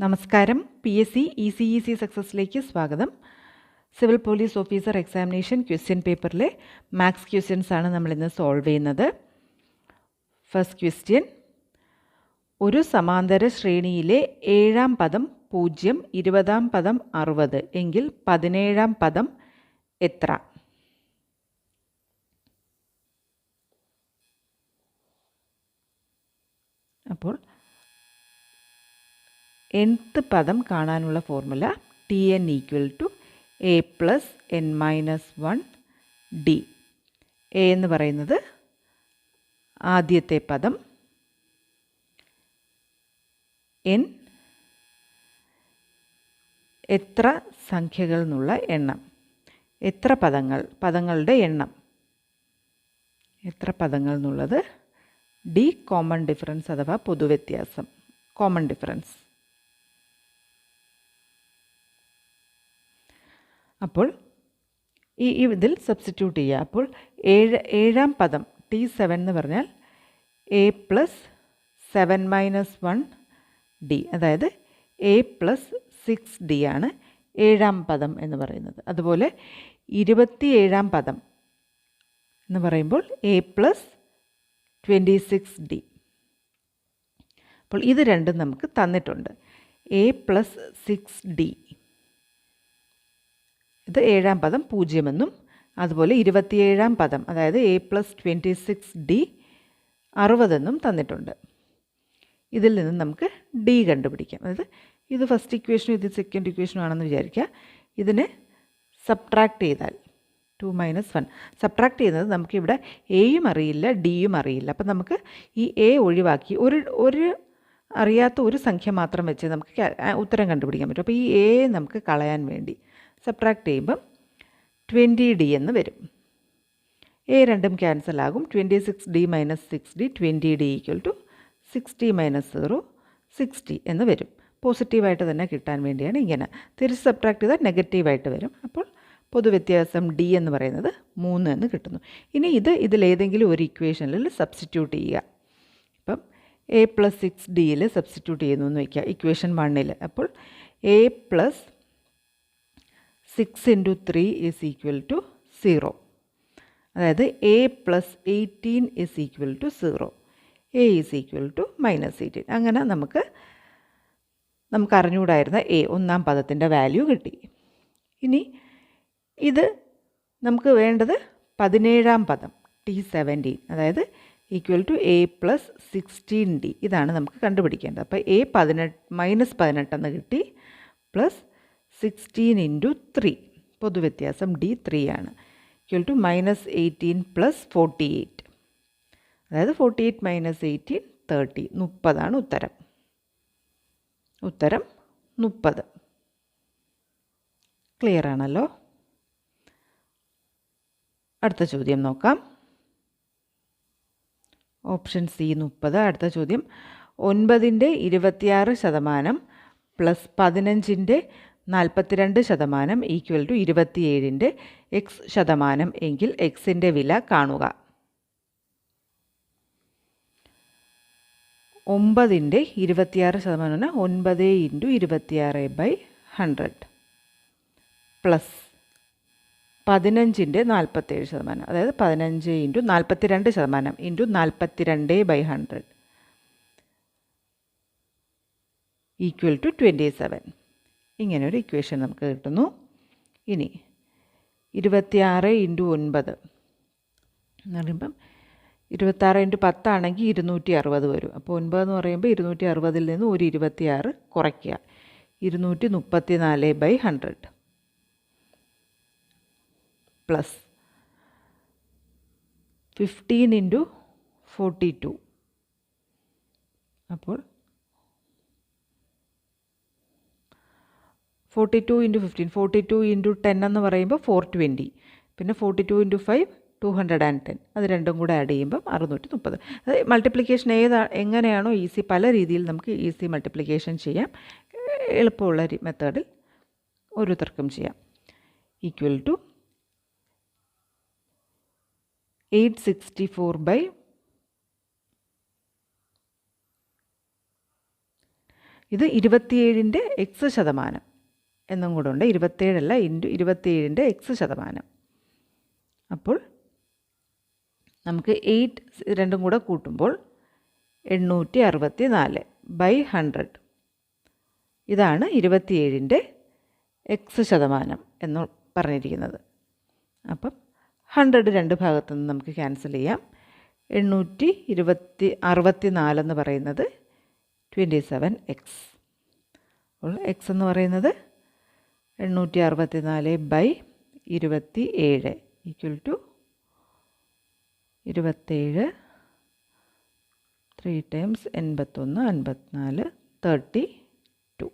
നമസ്കാരം. PSC ECEC സക്സസിലേക്ക് സ്വാഗതം. Civil police officer examination question പേപ്പറിലെ മാത്സ് ക്വസ്റ്റ്യൻസ് ആണ് നമ്മളിന്ന് സോൾവ് ചെയ്യുന്നത്. ഫസ്റ്റ് ക്വസ്റ്റ്യൻ: ഒരു സമാന്തര ശ്രേണിയിലെ 7-ാം പദം 0, 20-ാം പദം 60 എങ്കിൽ 17-ാം പദം എത്ര? അപ്പോൾ nth പദം കാണാനുള്ള formula Tn = a + n - 1 d. a എന്ന് പറയുന്നത് ആദ്യത്തെ പദം, n എത്ര സംഖ്യകൾ എന്നുള്ള എണ്ണം, എത്ര പദങ്ങളുടെ എണ്ണം, എത്ര പദങ്ങൾ എന്നുള്ളത് d കോമൺ ഡിഫറൻസ് അഥവാ പൊതുവ്യത്യാസം, കോമൺ ഡിഫറൻസ്. അപ്പോൾ ഇതിൽ സബ്സ്റ്റിറ്റ്യൂട്ട് ചെയ്യുക. അപ്പോൾ 7-ാം പദം T7 എന്ന് പറഞ്ഞാൽ a + 7 - 1 d, അതായത് a + 6d ആണ് 7-ാം പദം എന്ന് പറയുന്നത്. അതുപോലെ 27-ാം പദം എന്ന് പറയുമ്പോൾ a + 26d. അപ്പോൾ ഇത് രണ്ടും നമുക്ക് തന്നിട്ടുണ്ട്. a + 6d, ഇത് 7-ാം പദം 0 എന്നും, അതുപോലെ 27-ാം പദം അതായത് a + 26d 60 എന്നും തന്നിട്ടുണ്ട്. ഇതിൽ നിന്ന് നമുക്ക് d കണ്ടുപിടിക്കാം. അതായത് ഇത് ഫസ്റ്റ് ഇക്വേഷനും ഇത് സെക്കൻഡ് ഇക്വേഷനും ആണെന്ന് വിചാരിക്കുക. ഇതിനെ സബ്ട്രാക്ട് ചെയ്താൽ 2 - 1 സബ്ട്രാക്ട് ചെയ്യുന്നത് നമുക്കിവിടെ എയും അറിയില്ല ഡിയും അറിയില്ല. അപ്പം നമുക്ക് ഈ എ ഒഴിവാക്കി ഒരു അറിയാത്ത ഒരു സംഖ്യ മാത്രം വെച്ച് നമുക്ക് ഉത്തരം കണ്ടുപിടിക്കാൻ പറ്റും. അപ്പോൾ ഈ എ നമുക്ക് കളയാൻ വേണ്ടി സബ്ട്രാക്ട് ചെയ്യുമ്പം 20d എന്ന് വരും. എ രണ്ടും ക്യാൻസൽ ആകും. 26d - 6d 20d = 60 - 0 60 എന്ന് വരും. പോസിറ്റീവായിട്ട് തന്നെ കിട്ടാൻ വേണ്ടിയാണ് ഇങ്ങനെ. തിരിച്ച് സബ്ട്രാക്ട് ചെയ്താൽ നെഗറ്റീവായിട്ട് വരും. അപ്പോൾ പൊതുവ്യത്യാസം d എന്ന് പറയുന്നത് 3 എന്ന് കിട്ടുന്നു. ഇനി ഇതിലേതെങ്കിലും ഒരു ഇക്വേഷനിൽ സബ്സ്റ്റിറ്റ്യൂട്ട് ചെയ്യുക. ഇപ്പം a + 6dയിൽ സബ്സ്റ്റിറ്റ്യൂട്ട് ചെയ്യുന്നു എന്ന് വയ്ക്കുക ഇക്വേഷൻ 1. അപ്പോൾ a + 6 × 3 = 0. അതായത് a + 18 = 0. a = -18. അങ്ങനെ നമുക്ക് അറിഞ്ഞുകൂടായിരുന്ന ഒന്നാം പദത്തിൻ്റെ വാല്യൂ കിട്ടി. ഇനി ഇത് നമുക്ക് വേണ്ടത് 17-ാം പദം T17, അതായത് = a + 16d. ഇതാണ് നമുക്ക് കണ്ടുപിടിക്കേണ്ടത്. അപ്പോൾ a -18 എന്ന് കിട്ടി, പ്ലസ് 16 × 3, പൊതുവ്യത്യാസം d 3 ആണ്, = -18 + 48, അതായത് 48 - 18 30. 30 ആണ് ഉത്തരം. ഉത്തരം 30. ക്ലിയർ ആണല്ലോ? അടുത്ത ചോദ്യം നോക്കാം. Option C 30. അടുത്ത ചോദ്യം: 9-ന്റെ 26% പ്ലസ് 15-ന്റെ 42% = 27-ന്റെ x% എങ്കിൽ എക്സിൻ്റെ വില കാണുക. 9-ന്റെ 26% 9 × 26/100 പ്ലസ് 15-ന്റെ 47%, അതായത് 15 × 42% × 42/100 = 27. ഇങ്ങനൊരു ഇക്വേഷൻ നമുക്ക് കിട്ടുന്നു. ഇനി 26 × 9 എന്ന് പറയുമ്പം 26 × 10 ആണെങ്കിൽ 260 വരും. അപ്പോൾ 9 എന്ന് പറയുമ്പോൾ 260-ൽ നിന്ന് ഒരു 26 കുറയ്ക്കുക, 234/100 പ്ലസ് 15 × 42. അപ്പോൾ 42 × 15, 42 × 10 എന്ന് പറയുമ്പോൾ 420, പിന്നെ 42 × 5 210. അത് രണ്ടും കൂടെ ആഡ് ചെയ്യുമ്പം 630. അത് മൾട്ടിപ്ലിക്കേഷൻ എങ്ങനെയാണോ ഈസി, പല രീതിയിൽ നമുക്ക് ഈസി മൾട്ടിപ്ലിക്കേഷൻ ചെയ്യാം. എളുപ്പമുള്ള മെത്തേഡിൽ ഓരോരുത്തർക്കും ചെയ്യാം. = 864 ഇത് 27ൻ്റെ എക്സ് ശതമാനം എന്നും കൂടെ ഉണ്ട്. 27 ഇൻറ്റു 27ൻ്റെ എക്സ് ശതമാനം. അപ്പോൾ നമുക്ക് 8 രണ്ടും കൂടെ കൂട്ടുമ്പോൾ 864/100. ഇതാണ് 27ൻ്റെ എക്സ് ശതമാനം എന്ന് പറഞ്ഞിരിക്കുന്നത്. അപ്പം 100 രണ്ട് ഭാഗത്തു നിന്ന് നമുക്ക് ക്യാൻസൽ ചെയ്യാം. 864 എന്ന് പറയുന്നത് 27x. അപ്പോൾ എക്സ് എന്ന് പറയുന്നത് 864/27 ഈക്വൽ ടു 27 3 ടൈംസ് 81 54 32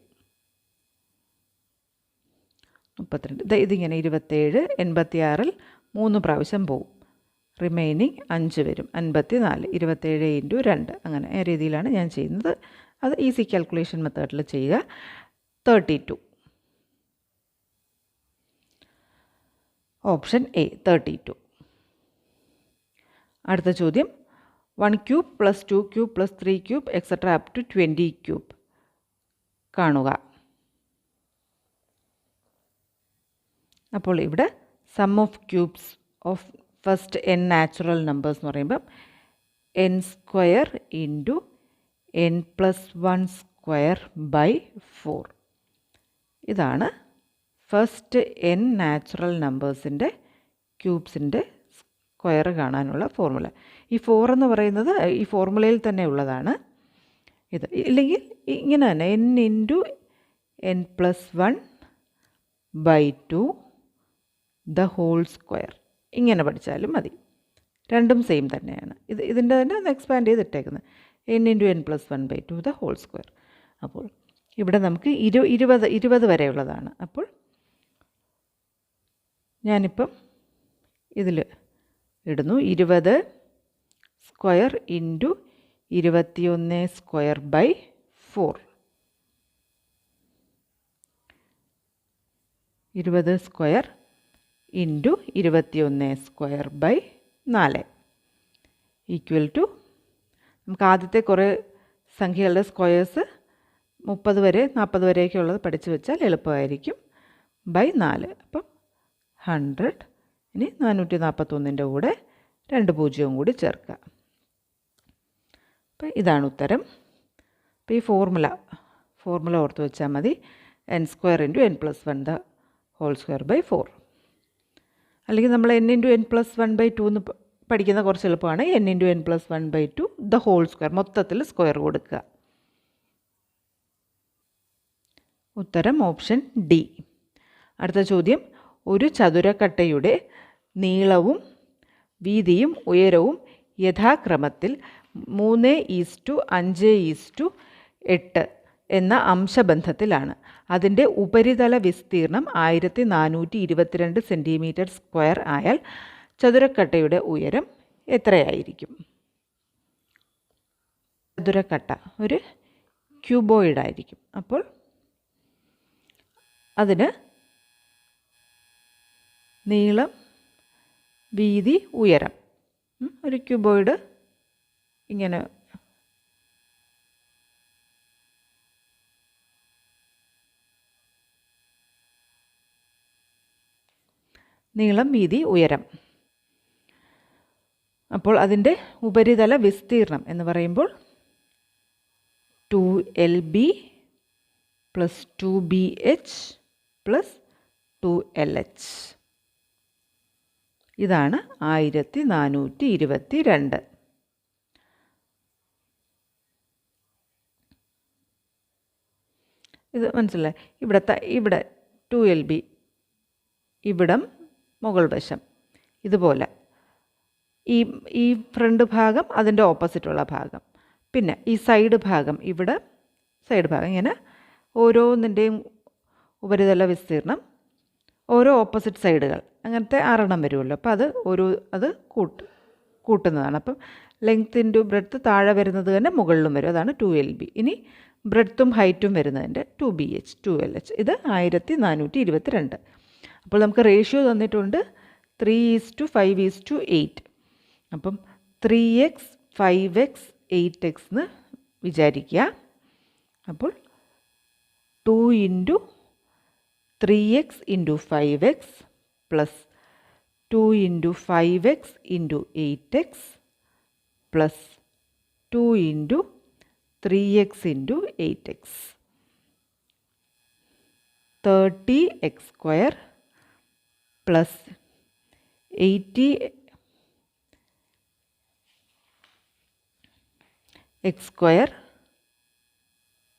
32. ഇതിങ്ങനെ 27 86-ൽ 3 പ്രാവശ്യം പോവും. റിമൈനിങ് 5 വരും. 54 27 ഇൻറ്റു 2 അങ്ങനെ ആ രീതിയിലാണ് ഞാൻ ചെയ്യുന്നത്. അത് ഈസി കാൽക്കുലേഷൻ മെത്തേഡിൽ ചെയ്യുക. 32. Option A 32. അടുത്ത ചോദ്യം 1 cube plus 2 cube plus 3 cube etcetera up to 20 cube കാണുക. അപ്പോൾ ഇവിടെ sum of cubes of first n natural numbers എന്ന് പറയുമ്പം n സ്ക്വയർ ഇൻറ്റു n+1² 4. ഇതാണ് ഫസ്റ്റ് n നാച്ചുറൽ നമ്പേഴ്സിൻ്റെ ക്യൂബ്സിൻ്റെ സ്ക്വയർ കാണാനുള്ള ഫോർമുല. ഈ 4 എന്ന് പറയുന്നത് ഈ ഫോർമുലയിൽ തന്നെ ഉള്ളതാണ്. ഇത് ഇല്ലെങ്കിൽ ഇങ്ങനെ തന്നെ n into n+1/2 the whole square ഇങ്ങനെ പഠിച്ചാലും മതി. രണ്ടും സെയിം തന്നെയാണ്. ഇതിൻ്റെ തന്നെ ഒന്ന് എക്സ്പാൻഡ് ചെയ്തിട്ടേക്കുന്നത് n into n+1/2 the whole square. അപ്പോൾ ഇവിടെ നമുക്ക് 20 വരെയുള്ളതാണ്. അപ്പോൾ ഞാനിപ്പം ഇതിൽ ഇടുന്നു 20 square into 21² 20 square into 21² 4 equal to നമുക്ക് ആദ്യത്തെ കുറേ സംഖ്യകളുടെ സ്ക്വയേഴ്സ് 30 വരെ 40 വരെയൊക്കെ ഉള്ളത് പഠിച്ചു വെച്ചാൽ എളുപ്പമായിരിക്കും. 4. അപ്പം 100. ഇനി 441ൻ്റെ കൂടെ 2 പൂജ്യവും കൂടി ചേർക്കുക. അപ്പം ഇതാണ് ഉത്തരം. അപ്പോൾ ഈ ഫോർമുല ഓർത്ത് വെച്ചാൽ മതി. n² into n+1 the whole square 4. അല്ലെങ്കിൽ നമ്മൾ n ഇൻറ്റു n+1/2 എന്ന് പഠിക്കുന്ന കുറച്ച് എളുപ്പമാണ്. n into n+1/2 the whole square മൊത്തത്തിൽ സ്ക്വയർ കൊടുക്കുക. ഉത്തരം ഓപ്ഷൻ ഡി. അടുത്ത ചോദ്യം ഒരു ചതുരക്കട്ടയുടെ നീളവും വീതിയും ഉയരവും യഥാക്രമത്തിൽ 3:5:8 എന്ന അംശബന്ധത്തിലാണ്. അതിൻ്റെ ഉപരിതല വിസ്തീർണം 1422 സെൻറ്റിമീറ്റർ സ്ക്വയർ ആയാൽ ചതുരക്കട്ടയുടെ ഉയരം എത്രയായിരിക്കും? ചതുരക്കട്ട ഒരു ക്യൂബോയിഡ് ആയിരിക്കും. അപ്പോൾ അതിന് നീളം വീതി ഉയരം ഒരു ക്യൂബോയിഡ് ഇങ്ങനെ നീളം വീതി ഉയരം. അപ്പോൾ അതിൻ്റെ ഉപരിതല വിസ്തീർണം എന്ന് പറയുമ്പോൾ 2LB + 2BH + 2LH. ഇതാണ് 1422. ഇത് മനസ്സിലായി. ഇവിടെ 2LB ഇവിടം മുകൾ വശം ഇതുപോലെ ഈ ഫ്രണ്ട് ഭാഗം അതിൻ്റെ ഓപ്പോസിറ്റുള്ള ഭാഗം, പിന്നെ ഈ സൈഡ് ഭാഗം ഇവിടെ സൈഡ് ഭാഗം, ഇങ്ങനെ ഓരോന്നിൻ്റെയും ഉപരിതല വിസ്തീർണം ഓരോ ഓപ്പോസിറ്റ് സൈഡുകൾ അങ്ങനത്തെ 6 വരുമല്ലോ. അപ്പോൾ അത് കൂട്ടുന്നതാണ്. അപ്പം ലെങ്ത് ഇൻറ്റു ബ്രെഡ്ത്ത് താഴെ വരുന്നത് തന്നെ മുകളിലും വരും. അതാണ് 2LB. ഇനി ബ്രെഡ്ത്തും ഹൈറ്റും വരുന്നതിൻ്റെ 2BH 2LH. ഇത് 1422. അപ്പോൾ നമുക്ക് റേഷ്യോ തന്നിട്ടുണ്ട് 3:5:8. അപ്പം 3x 5x 8x എന്ന് വിചാരിക്കുക. അപ്പോൾ 2 into 3x into 5x plus 2 into 5x into 8x plus 2 into 3x into 8x. 30x square plus 80x square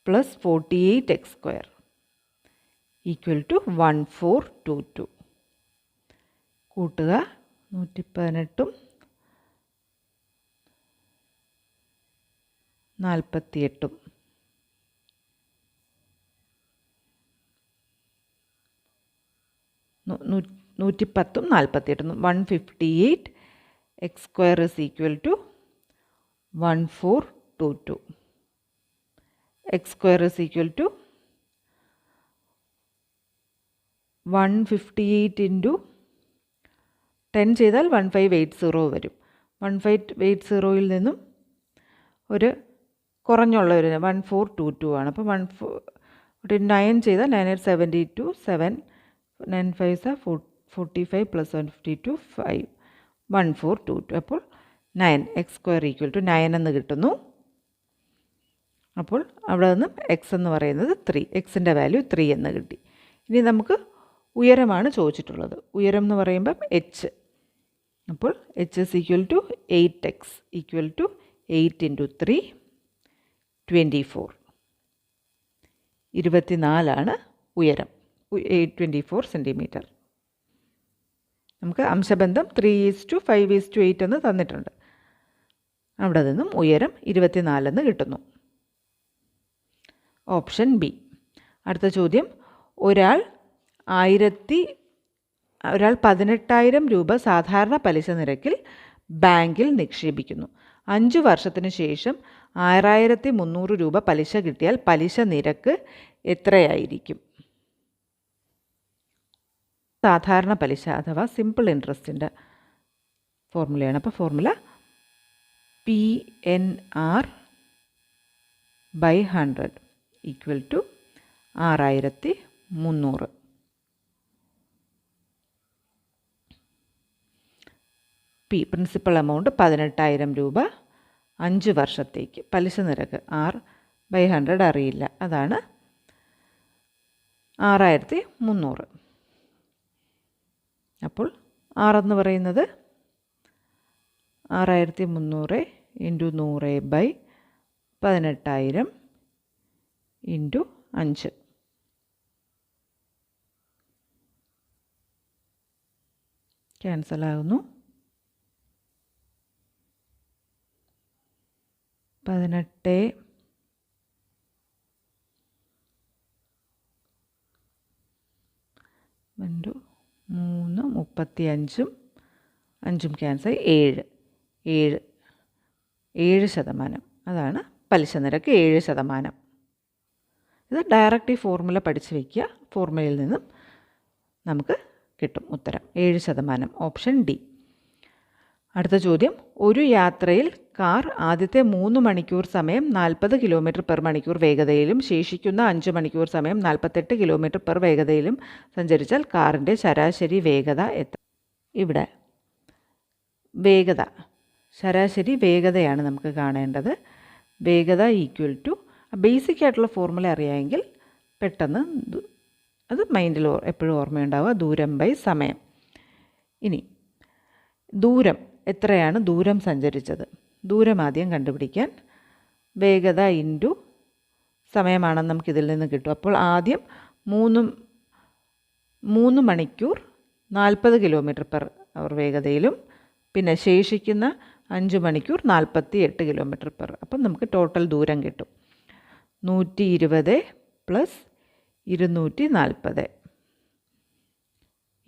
plus 48x square equal to 1422. കൂട്ടുക 118ഉം 48ഉം. 110ഉം 48ഉം 158 x square is equal to 1422. x square is equal to 158 into 10 ചെയ്താൽ 1580 വരും. 1580ൽ നിന്നും ഒരു കുറഞ്ഞുള്ള ഒരു 1422 ആണ്. അപ്പോൾ 9 ചെയ്താൽ 972 7 9 5 45 plus 152 5 1422. അപ്പോൾ 9 x സ്ക്വയർ ഈക്വൽ ടു 9 എന്ന് കിട്ടുന്നു. അപ്പോൾ അവിടെ നിന്നും എക്സ് എന്ന് പറയുന്നത് 3, എക്സിൻ്റെ വാല്യൂ 3 എന്ന് കിട്ടി. ഇനി നമുക്ക് ഉയരമാണ് ചോദിച്ചിട്ടുള്ളത്. ഉയരം എന്ന് പറയുമ്പം എച്ച്. അപ്പോൾ H is equal to 8x equal to 8 into 3 24. 24 ഉയരം, 24 സെൻറ്റിമീറ്റർ. നമുക്ക് അംശബന്ധം 3:5:8 എന്ന് തന്നിട്ടുണ്ട്. അവിടെ നിന്നും ഉയരം 24 എന്ന് കിട്ടുന്നു. Option B. അടുത്ത ചോദ്യം, ഒരാൾ 18,000 രൂപ സാധാരണ പലിശ നിരക്കിൽ ബാങ്കിൽ നിക്ഷേപിക്കുന്നു. 5 വർഷത്തിന് ശേഷം 6,300 രൂപ പലിശ കിട്ടിയാൽ പലിശ നിരക്ക് എത്രയായിരിക്കും? സാധാരണ പലിശ അഥവാ സിമ്പിൾ ഇൻട്രസ്റ്റിൻ്റെ ഫോർമുലയാണ്. അപ്പോൾ formula PNR/100 equal to 6,300. P principal amount 18,000 രൂപ, 5 വർഷത്തേക്ക്. പലിശ നിരക്ക് R/100 അറിയില്ല, അതാണ് 6,300. അപ്പോൾ R എന്ന് പറയുന്നത് 6,300 ഇൻറ്റു 100/18,000 ഇൻറ്റു 5. ക്യാൻസലാകുന്നു. 18 into 3 35, 5 cancel 7%. അതാണ് പലിശ നിരക്ക് 7%. ഇത് ഡയറക്റ്റ് ഈ ഫോർമുല പഠിച്ച് വയ്ക്കുക. ഫോർമുലയിൽ നിന്നും നമുക്ക് കിട്ടും ഉത്തരം 7%. Option D. അടുത്ത ചോദ്യം, ഒരു യാത്രയിൽ കാർ ആദ്യത്തെ 3 മണിക്കൂർ സമയം 40 km/മണിക്കൂർ വേഗതയിലും ശേഷിക്കുന്ന 5 മണിക്കൂർ സമയം 48 km/h വേഗതയിലും സഞ്ചരിച്ചാൽ കാറിൻ്റെ ശരാശരി വേഗത എത്ര? ഇവിടെ വേഗത, ശരാശരി വേഗതയാണ് നമുക്ക് കാണേണ്ടത്. വേഗത ഈക്വൽ ടു ബേസിക് ആയിട്ടുള്ള ഫോർമുല അറിയാമെങ്കിൽ പെട്ടെന്ന് അത് മൈൻഡിൽ എപ്പോഴും ഓർമ്മയുണ്ടാവുക, ദൂരം ബൈ സമയം. ഇനി ദൂരം എത്രയാണ് ദൂരം സഞ്ചരിച്ചത്? ദൂരം ആദ്യം കണ്ടുപിടിക്കാൻ വേഗത ഇൻറ്റു സമയമാണെന്ന് നമുക്കിതിൽ നിന്ന് കിട്ടും. അപ്പോൾ ആദ്യം 3 മണിക്കൂർ 40 km/h വേഗതയിലും പിന്നെ ശേഷിക്കുന്ന 5 മണിക്കൂർ 48 km/h. അപ്പം നമുക്ക് ടോട്ടൽ ദൂരം കിട്ടും 120 പ്ലസ് 240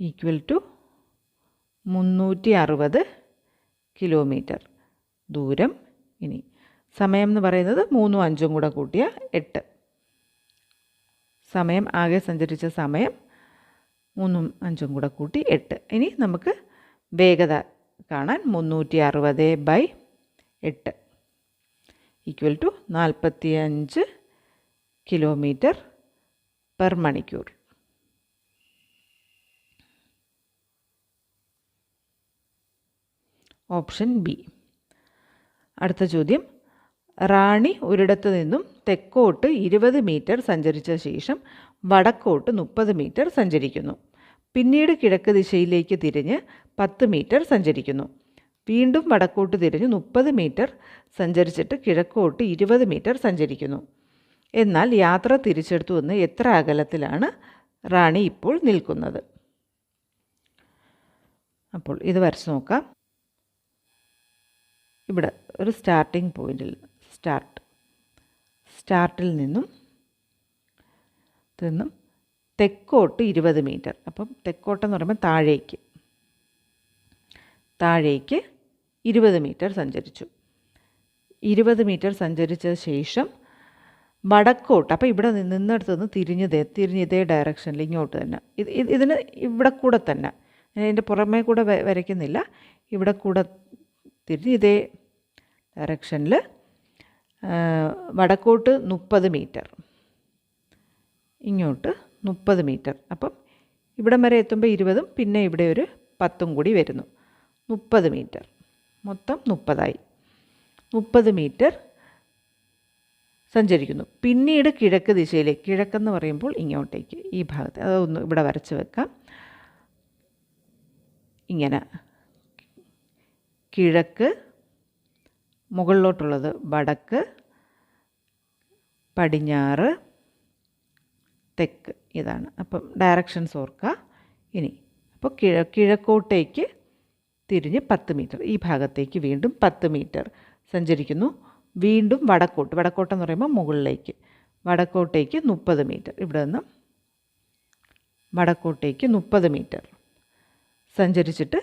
ഈക്വൽ ടു 360 കിലോമീറ്റർ ദൂരം. ഇനി സമയം എന്ന് പറയുന്നത് 3ഉം 5ഉം കൂടെ കൂട്ടിയ 8. സമയം ആകെ സഞ്ചരിച്ച സമയം 3ഉം 5ഉം കൂടെ കൂട്ടി 8. ഇനി നമുക്ക് വേഗത കാണാൻ 360/8 ഈക്വൽ ടു 45 km/h. പെർ മണിക്കൂർ. Option B. അടുത്ത ചോദ്യം, റാണി ഒരിടത്തു നിന്നും തെക്കോട്ട് 20 മീറ്റർ സഞ്ചരിച്ച ശേഷം വടക്കോട്ട് 30 മീറ്റർ സഞ്ചരിക്കുന്നു. പിന്നീട് കിഴക്ക് ദിശയിലേക്ക് തിരിഞ്ഞ് 10 മീറ്റർ സഞ്ചരിക്കുന്നു. വീണ്ടും വടക്കോട്ട് തിരിഞ്ഞ് 30 മീറ്റർ സഞ്ചരിച്ചിട്ട് കിഴക്കോട്ട് 20 മീറ്റർ സഞ്ചരിക്കുന്നു. എന്നാൽ യാത്ര തിരിച്ചെടുത്തു നിന്ന് എത്ര അകലത്തിലാണ് റാണി ഇപ്പോൾ നിൽക്കുന്നത്? അപ്പോൾ ഇത് വരച്ച് നോക്കാം. ഇവിടെ ഒരു സ്റ്റാർട്ടിംഗ് പോയിന്റിൽ സ്റ്റാർട്ടിൽ നിന്നും തെക്കോട്ട് 20 മീറ്റർ. അപ്പം തെക്കോട്ടെന്ന് പറയുമ്പോൾ താഴേക്ക് 20 മീറ്റർ സഞ്ചരിച്ചു. 20 മീറ്റർ സഞ്ചരിച്ച ശേഷം വടക്കോട്ട്, അപ്പോൾ ഇവിടെ നിന്നിടത്ത് നിന്ന് തിരിഞ്ഞ് ഇതേ ഡയറക്ഷനിൽ ഇങ്ങോട്ട് തന്നെ, ഇതിന് ഇവിടെ കൂടെ തന്നെ, ഇതിൻ്റെ പുറമേ കൂടെ വരയ്ക്കുന്നില്ല, ഇവിടെ കൂടെ തിരിഞ്ഞ് ഇതേ ഡയറക്ഷനിൽ വടക്കോട്ട് 30 മീറ്റർ, ഇങ്ങോട്ട് 30 മീറ്റർ. അപ്പം ഇവിടം വരെ എത്തുമ്പോൾ 20, പിന്നെ ഇവിടെ ഒരു 10 കൂടി വരുന്നു. 30 മീറ്റർ, മൊത്തം 30ആയി. 30 മീറ്റർ സഞ്ചരിക്കുന്നു. പിന്നീട് കിഴക്ക് ദിശയിലേക്ക്, കിഴക്കെന്ന് പറയുമ്പോൾ ഇങ്ങോട്ടേക്ക്, ഈ ഭാഗത്ത്, അതൊന്ന് ഇവിടെ വരച്ച് വെക്കാം. ഇങ്ങനെ കിഴക്ക്, മുകളിലോട്ടുള്ളത് വടക്ക്, പടിഞ്ഞാറ്, തെക്ക്, ഇതാണ്. അപ്പം ഡയറക്ഷൻസ് ഓർക്കുക. ഇനി അപ്പോൾ കിഴക്കോട്ടേക്ക് തിരിഞ്ഞ് 10 മീറ്റർ, ഈ ഭാഗത്തേക്ക് വീണ്ടും 10 മീറ്റർ സഞ്ചരിക്കുന്നു. വീണ്ടും വടക്കോട്ടെന്ന് പറയുമ്പോൾ മുകളിലേക്ക്, വടക്കോട്ടേക്ക് 30 മീറ്റർ, ഇവിടെ നിന്ന് വടക്കോട്ടേക്ക് 30 മീറ്റർ സഞ്ചരിച്ചിട്ട്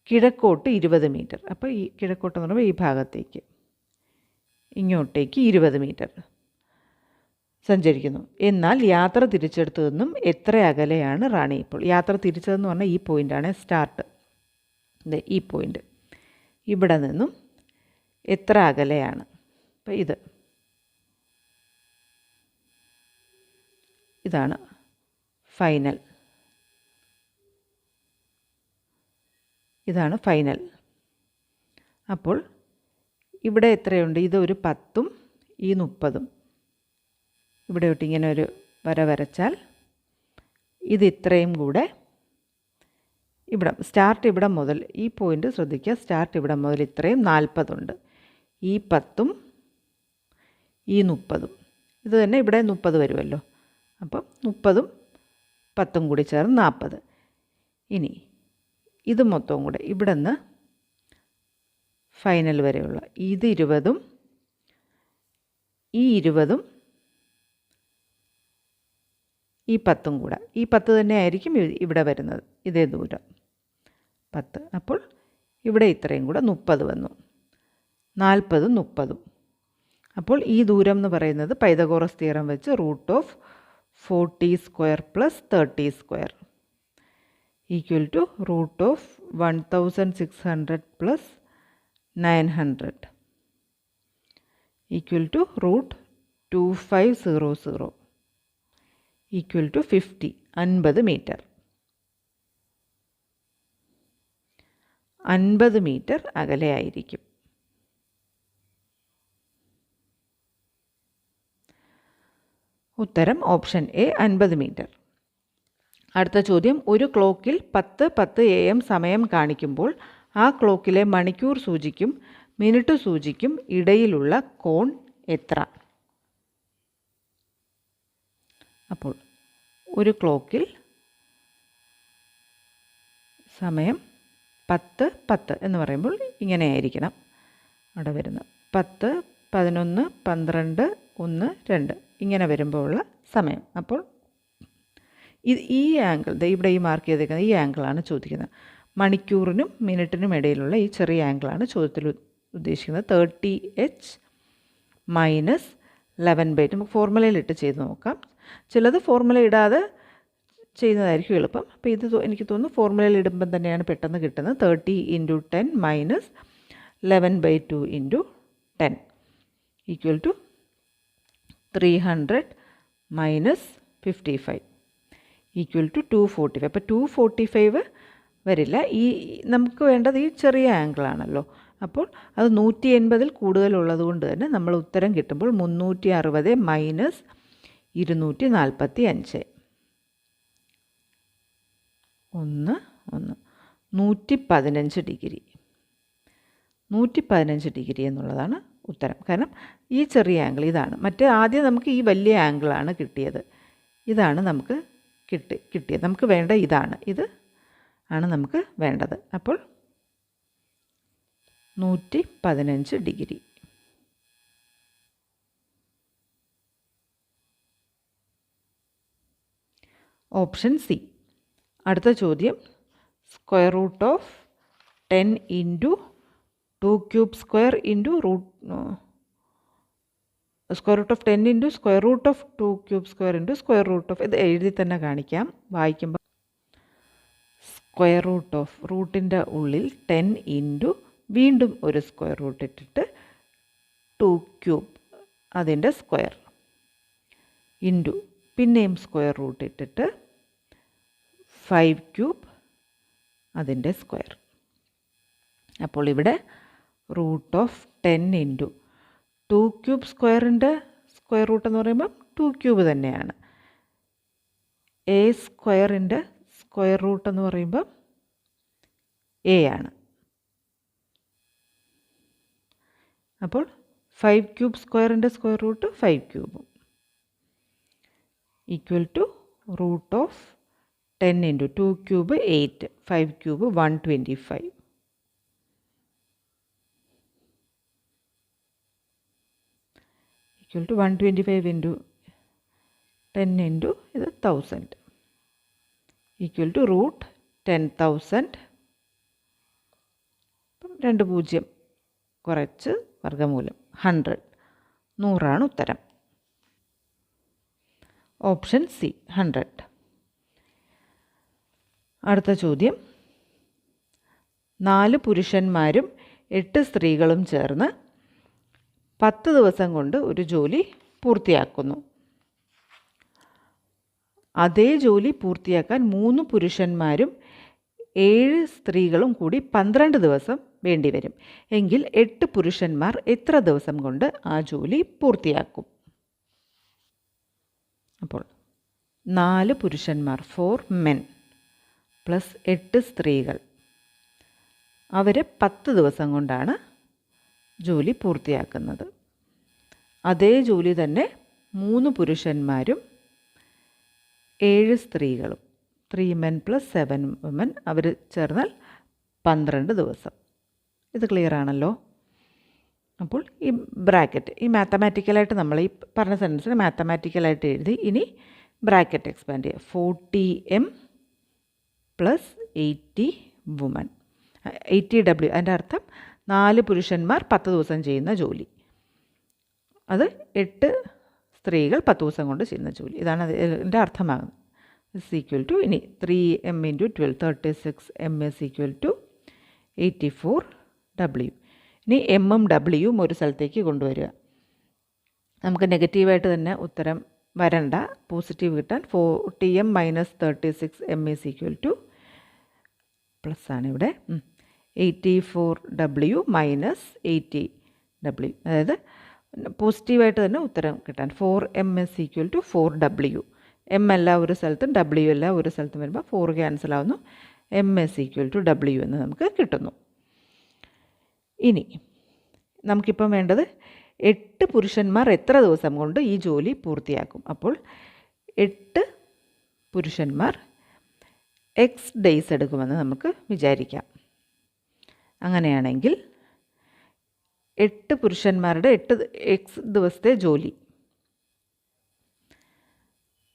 കിഴക്കോട്ട് 20 മീറ്റർ. അപ്പോൾ ഈ കിഴക്കോട്ടെന്ന് പറയുമ്പോൾ ഈ ഭാഗത്തേക്ക്, ഇങ്ങോട്ടേക്ക് 20 മീറ്റർ സഞ്ചരിക്കുന്നു. എന്നാൽ യാത്ര തിരിച്ചെടുത്തു നിന്നും എത്ര അകലെയാണ് റാണി ഇപ്പോൾ? യാത്ര തിരിച്ചതെന്ന് പറഞ്ഞാൽ ഈ പോയിൻ്റാണ് സ്റ്റാർട്ട്, ഈ പോയിൻ്റ്, ഇവിടെ നിന്നും എത്ര അകലെയാണ്? അപ്പോൾ ഇതാണ് ഫൈനൽ. ഇതാണ് ഫൈനൽ. അപ്പോൾ ഇവിടെ എത്രയുണ്ട്? ഇതൊരു 10ഉം ഈ 30ഉം ഇവിടെ തൊട്ട് ഇങ്ങനെ ഒരു വര വരച്ചാൽ ഇത് ഇത്രയും കൂടെ ഇവിടെ മുതൽ, ഈ പോയിൻ്റ് ശ്രദ്ധിക്കുക, സ്റ്റാർട്ട് ഇവിടെ മുതൽ ഇത്രയും 40 ഉണ്ട്. ഈ 10ഉം ഈ 30ഉം ഇത് തന്നെ ഇവിടെ 30 വരുമല്ലോ. അപ്പം 30ഉം 10ഉം കൂടി ചേർന്ന് 40. ഇനി ഇത് മൊത്തവും കൂടെ ഇവിടെ നിന്ന് ഫൈനൽ വരെയുള്ള ഇത് 20ഉം ഈ 20ഉം ഈ 10ഉം കൂടെ, ഈ 10 തന്നെ ആയിരിക്കും ഇവിടെ വരുന്നത്, ഇതേ ദൂരം 10. അപ്പോൾ ഇവിടെ ഇത്രയും കൂടെ 30 വന്നു, 40ഉം 30ഉം. അപ്പോൾ ഈ ദൂരം എന്ന് പറയുന്നത് പൈതഗോറസ് തിയറം വെച്ച് √40² + 30² equal to √1600 + 900 equal to √2500 equal to 50 metre. 50 metre അകലെയായിരിക്കും. ഉത്തരം ഓപ്ഷൻ എ 50 മീറ്റർ. അടുത്ത ചോദ്യം, ഒരു ക്ലോക്കിൽ 10:10 AM സമയം കാണിക്കുമ്പോൾ ആ ക്ലോക്കിലെ മണിക്കൂർ സൂചിക്കും മിനിറ്റ് സൂചിക്കും ഇടയിലുള്ള കോൺ എത്ര? അപ്പോൾ ഒരു ക്ലോക്കിൽ സമയം 10:10 എന്ന് പറയുമ്പോൾ ഇങ്ങനെയായിരിക്കണം അവിടെ വരുന്നത്. 10, 11, 12, 1, 2 ഇങ്ങനെ വരുമ്പോൾ ഉള്ള സമയം. അപ്പോൾ ഈ ആംഗിൾ, ഇവിടെ ഈ മാർക്ക് ചെയ്തേക്കുന്നത് ഈ ആംഗിളാണ് ചോദിക്കുന്നത്. മണിക്കൂറിനും മിനിറ്റിനും ഇടയിലുള്ള ഈ ചെറിയ ആംഗിളാണ് ചോദ്യത്തിൽ ഉദ്ദേശിക്കുന്നത്. 30h - 11/2. നമുക്ക് ഫോർമുലയിലിട്ട് ചെയ്ത് നോക്കാം. ചിലത് ഫോർമുല ഇടാതെ ചെയ്യുന്നതായിരിക്കും എളുപ്പം. അപ്പോൾ ഇത് എനിക്ക് തോന്നുന്നു ഫോർമുലയിൽ ഇടുമ്പം തന്നെയാണ് പെട്ടെന്ന് കിട്ടുന്നത്. 30 × 10 - 11/2 × 10 ഈക്വൽ ടു 300 - 55 ഈക്വൽ ടു 245. അപ്പോൾ 245 വരില്ല. നമുക്ക് വേണ്ടത് ഈ ചെറിയ ആംഗിളാണല്ലോ. അപ്പോൾ അത് 180 കൂടുതലുള്ളത് കൊണ്ട് തന്നെ നമ്മൾ ഉത്തരം കിട്ടുമ്പോൾ 360 മൈനസ് 245 115 ഡിഗ്രി. 115 ഡിഗ്രി എന്നുള്ളതാണ് ഉത്തരം. കാരണം ഈ ചെറിയ ആംഗിൾ ഇതാണ്. മറ്റേ ആദ്യം നമുക്ക് ഈ വലിയ ആംഗിളാണ് കിട്ടിയത്. ഇതാണ് നമുക്ക് കിട്ടിയത്. നമുക്ക് വേണ്ട ഇതാണ്. ഇത് ആണ് നമുക്ക് വേണ്ടത്. അപ്പോൾ 115 ഡിഗ്രി. Option C. അടുത്ത ചോദ്യം, square root of 10 into 2 cube square into square root of 10 into square root of 2 cube square into square root of, ഇത് എഴുതി തന്നെ കാണിക്കാം വായിക്കുമ്പോൾ. സ്ക്വയർ റൂട്ട് ഓഫ് റൂട്ടിൻ്റെ ഉള്ളിൽ 10 ഇൻറ്റു വീണ്ടും ഒരു സ്ക്വയർ റൂട്ട് ഇട്ടിട്ട് 2 ക്യൂബ് അതിൻ്റെ സ്ക്വയർ ഇൻറ്റു പിന്നെയും സ്ക്വയർ റൂട്ട് ഇട്ടിട്ട് 5 ക്യൂബ് അതിൻ്റെ സ്ക്വയർ. അപ്പോൾ ഇവിടെ റൂട്ട് ഓഫ് 10 ഇൻറ്റു 2 ക്യൂബ് സ്ക്വയറിൻ്റെ സ്ക്വയർ റൂട്ട് എന്ന് പറയുമ്പോൾ 2 ക്യൂബ് തന്നെയാണ്. എ സ്ക്വയറിൻ്റെ സ്ക്വയർ റൂട്ട് എന്ന് പറയുമ്പോൾ എ ആണ്. അപ്പോൾ 5 ക്യൂബ് സ്ക്വയറിൻ്റെ സ്ക്വയർ റൂട്ട് 5 ക്യൂബും equal to root of 10 into 2 cube 8, 5 cube 125. Equal to 125 into 10 into ഇത് 1000 ഈക്വൽ ടു റൂട്ട് 10,000. അപ്പം 2 0 കുറച്ച് വർഗ്ഗമൂലം 100. 100 ഉത്തരം. Option C 100. അടുത്ത ചോദ്യം, 4 പുരുഷന്മാരും 8 സ്ത്രീകളും ചേർന്ന് 10 ദിവസം കൊണ്ട് ഒരു ജോലി പൂർത്തിയാക്കുന്നു. അതേ ജോലി പൂർത്തിയാക്കാൻ 3 പുരുഷന്മാരും 7 സ്ത്രീകളും കൂടി 12 ദിവസം വേണ്ടിവരും. എങ്കിൽ 8 പുരുഷന്മാർ എത്ര ദിവസം കൊണ്ട് ആ ജോലി പൂർത്തിയാക്കും? അപ്പോൾ 4 പുരുഷന്മാർ 4 men പ്ലസ് 8 സ്ത്രീകൾ, അവർ 10 ദിവസം കൊണ്ടാണ് ജോലി പൂർത്തിയാക്കുന്നത്. അതേ ജോലി തന്നെ 3 പുരുഷന്മാരും 7 സ്ത്രീകളും 3 men പ്ലസ് 7 women അവർ ചേർന്നാൽ 12 ദിവസം. ഇത് ക്ലിയർ ആണല്ലോ. അപ്പോൾ ഈ ബ്രാക്കറ്റ് ഈ മാത്തമാറ്റിക്കലായിട്ട് നമ്മൾ ഈ പറഞ്ഞ സെൻറ്റൻസിന് മാത്തമാറ്റിക്കലായിട്ട് എഴുതി. ഇനി ബ്രാക്കറ്റ് എക്സ്പാൻഡ് ചെയ്യുക. 40m plus 80 women 80W. അതിൻ്റെ അർത്ഥം 4 പുരുഷന്മാർ 10 ദിവസം ചെയ്യുന്ന ജോലി, അത് 8 സ്ത്രീകൾ 10 ദിവസം കൊണ്ട് ചെയ്യുന്ന ജോലി. ഇതാണ് അതിൻ്റെ അർത്ഥമാകുന്നത്. ഇസ് ഈക്വൽ ടു ഇനി 3m into 12 36m is equal to 84W. ഇനി എമ്മും ഡബ്ല്യുവും ഒരു സ്ഥലത്തേക്ക് കൊണ്ടുവരിക. നമുക്ക് നെഗറ്റീവായിട്ട് തന്നെ ഉത്തരം വരണ്ട, പോസിറ്റീവ് കിട്ടാൻ 40m minus 36m is equal two plus ആണ് ഇവിടെ 84W മൈനസ് 80W. അതായത് പോസിറ്റീവായിട്ട് തന്നെ ഉത്തരം കിട്ടാൻ 4m is equal to 4W. M എല്ലാ ഒരു സ്ഥലത്തും W എല്ലാ ഒരു സ്ഥലത്തും വരുമ്പോൾ 4 ക്യാൻസൽ ആവുന്നു. m is equal to W എന്ന് നമുക്ക് കിട്ടുന്നു. ഇനി നമുക്കിപ്പം വേണ്ടത് 8 പുരുഷന്മാർ എത്ര ദിവസം കൊണ്ട് ഈ ജോലി പൂർത്തിയാക്കും? അപ്പോൾ 8 പുരുഷന്മാർ x ഡേയ്സ് എടുക്കുമെന്ന് നമുക്ക് വിചാരിക്കാം. അങ്ങനെയാണെങ്കിൽ 8 പുരുഷന്മാരുടെ 8x ദിവസത്തെ ജോലി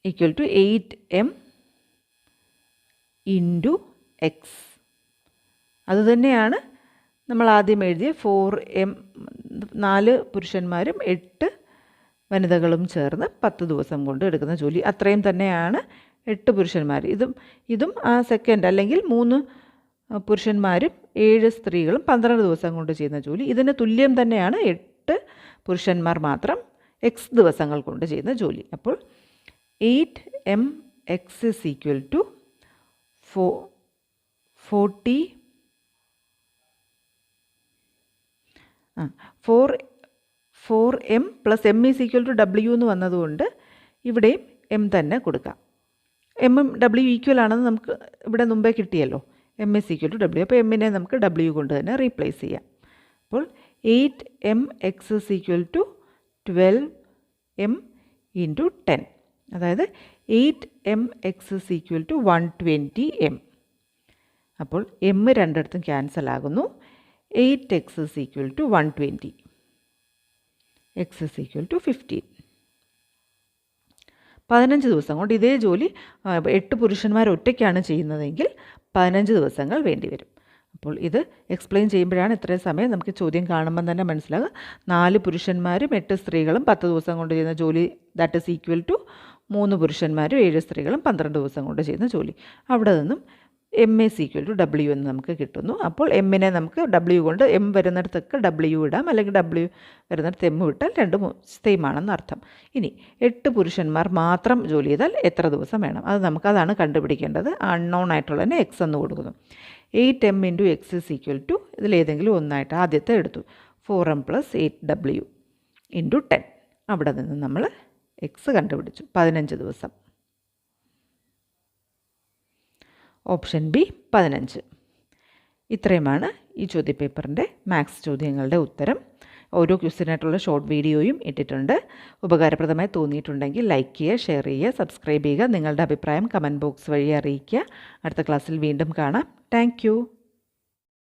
equal to 8m into x. അതുതന്നെയാണ് നമ്മൾ ആദ്യം എഴുതിയ 4m 4 പുരുഷന്മാരും 8 വനിതകളും ചേർന്ന് 10 ദിവസം കൊണ്ട് എടുക്കുന്ന ജോലി. അത്രയും തന്നെയാണ് 8 പുരുഷന്മാർ. ഇതും ആ സെക്കൻഡ് അല്ലെങ്കിൽ 3 പുരുഷന്മാരും 7 സ്ത്രീകളും 12 ദിവസം കൊണ്ട് ചെയ്യുന്ന ജോലി. ഇതിന് തുല്യം തന്നെയാണ് 8 പുരുഷന്മാർ മാത്രം x ദിവസങ്ങൾ കൊണ്ട് ചെയ്യുന്ന ജോലി. അപ്പോൾ 8mx is equal to 4m plus m is equal to w എന്ന് വന്നതുകൊണ്ട് ഇവിടെയും m തന്നെ കൊടുക്കാം. എമ്മും w ഈക്വൽ ആണെന്ന് നമുക്ക് ഇവിടെ മുമ്പേ കിട്ടിയല്ലോ. m is equal to w. അപ്പോൾ എമ്മിനെ നമുക്ക് w കൊണ്ട് തന്നെ റീപ്ലേസ് ചെയ്യാം. അപ്പോൾ 8mx is equal to 12m into 10. അതായത് 8mx is equal to 120m. അപ്പോൾ m രണ്ടിടത്തും ക്യാൻസൽ ആകുന്നു. 8x is equal to 120. x is equal to 15. 15 ദിവസം കൊണ്ട് ഇതേ ജോലി 8 പുരുഷന്മാർ ഒറ്റയ്ക്കാണ് ചെയ്യുന്നതെങ്കിൽ 15 ദിവസങ്ങൾ വേണ്ടി വരും. അപ്പോൾ ഇത് എക്സ്പ്ലെയിൻ ചെയ്യുമ്പോഴാണ് ഇത്രയും സമയം നമുക്ക് ചോദ്യം കാണുമ്പം തന്നെ മനസ്സിലാകുക. 4 പുരുഷന്മാരും 8 സ്ത്രീകളും 10 ദിവസം കൊണ്ട് ചെയ്യുന്ന ജോലി ദാറ്റ് ഈസ് ഈക്വൽ ടു 3 പുരുഷന്മാരും 7 സ്ത്രീകളും 12 ദിവസം കൊണ്ട് ചെയ്യുന്ന ജോലി. അവിടെ നിന്നും m is equal to w എന്ന് നമുക്ക് കിട്ടുന്നു. അപ്പോൾ എമ്മിനെ നമുക്ക് w കൊണ്ട് m വരുന്നിടത്തൊക്കെ w ഇടാം, അല്ലെങ്കിൽ w വരുന്നിടത്ത് m വിട്ടാൽ രണ്ടും സെയിം ആണെന്ന് അർത്ഥം. ഇനി 8 പുരുഷന്മാർ മാത്രം ജോലി ചെയ്താൽ എത്ര ദിവസം വേണം, അതാണ് കണ്ടുപിടിക്കേണ്ടത്. അൺനോൺ ആയിട്ടുള്ളതിന് x എന്ന് കൊടുക്കുന്നു. 8m into x is equal to ഇതിലേതെങ്കിലും ഒന്നായിട്ട് ആദ്യത്തെ എടുത്തു 4m പ്ലസ് 8w ഇൻറ്റു 10. അവിടെ നിന്ന് നമ്മൾ എക്സ് കണ്ടുപിടിച്ചു. 15 ദിവസം. Option B 15. ഇത്രയുമാണ് ഈ ചോദ്യപേപ്പറിൻ്റെ മാത്സ് ചോദ്യങ്ങളുടെ ഉത്തരം. ഓരോ ക്വസ്റ്റ്യനായിട്ടുള്ള ഷോർട്ട് വീഡിയോയും ഇട്ടിട്ടുണ്ട്. ഉപകാരപ്രദമായി തോന്നിയിട്ടുണ്ടെങ്കിൽ ലൈക്ക് ചെയ്യുക, ഷെയർ ചെയ്യുക, സബ്സ്ക്രൈബ് ചെയ്യുക. നിങ്ങളുടെ അഭിപ്രായം കമൻറ്റ് ബോക്സ് വഴി അറിയിക്കുക. അടുത്ത ക്ലാസ്സിൽ വീണ്ടും കാണാം. താങ്ക്